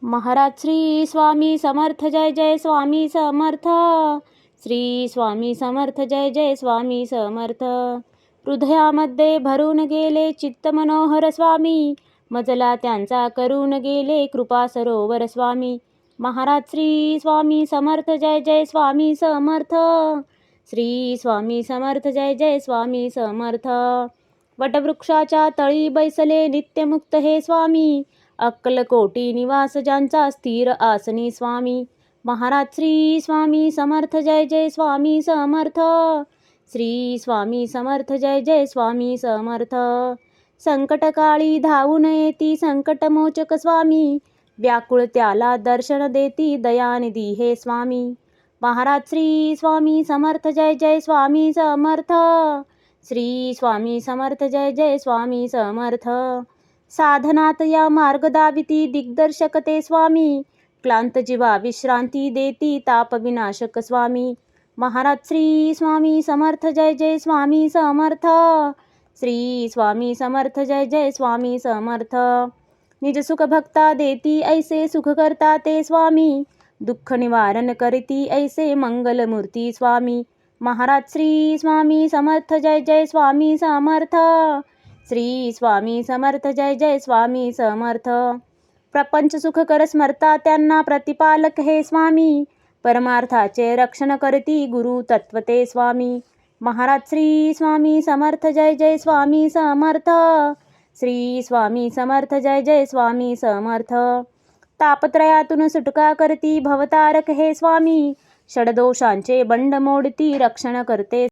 महाराज श्री स्वामी समर्थ जय जय स्वामी समर्थ. श्री स्वामी समर्थ जय जय स्वामी समर्थ. हृदयामध्ये भरून गेले चित्त मनोहर स्वामी, मजला त्यांचा करून गेले कृपा सरोवर स्वामी. महाराज श्री स्वामी समर्थ जय जय स्वामी समर्थ. श्री स्वामी समर्थ जय जय स्वामी समर्थ. वटवृक्षाच्या तळी बैसले नित्यमुक्त हे स्वामी, अक्कलकोटी निवास ज्यांचा स्थिर आसनी स्वामी. महाराज श्री स्वामी समर्थ जय जय स्वामी समर्थ. श्री स्वामी समर्थ जय जय स्वामी समर्थ. संकटकाळी धावून येती संकटमोचक स्वामी, व्याकुळ त्याला दर्शन देती दयानिधी हे स्वामी. महाराज श्री स्वामी समर्थ जय जय स्वामी समर्थ. श्री स्वामी समर्थ जय जय स्वामी समर्थ. साधनात या मार्ग दाविती दिग्दर्शक ते स्वामी, क्लांत जीवा विश्रांती देती ताप विनाशक स्वामी. महाराज श्री स्वामी समर्थ जय जय स्वामी समर्थ. श्री स्वामी समर्थ जय जय स्वामी समर्थ. निज सुख भक्ता देती ऐसे सुख करता ते स्वामी, दुःख निवारण करती ऐसे मंगलमूर्ती स्वामी. महाराज श्री स्वामी समर्थ जय जय स्वामी समर्थ. श्री स्वामी समर्थ जय जय स्वामी समर्थ. प्रपंच सुख कर स्मरता त्यांना प्रतिपालक हे स्वामी, परमार्थाचे रक्षण करती गुरु तत्व ते स्वामी. महाराज श्री स्वामी समर्थ जय जय स्वामी समर्थ. श्री स्वामी समर्थ जय जय स्वामी समर्थ. तापत्रयातून सुटका करती भवतारक हे स्वामी, षडदोषांचे बंड मोडती रक्षण करते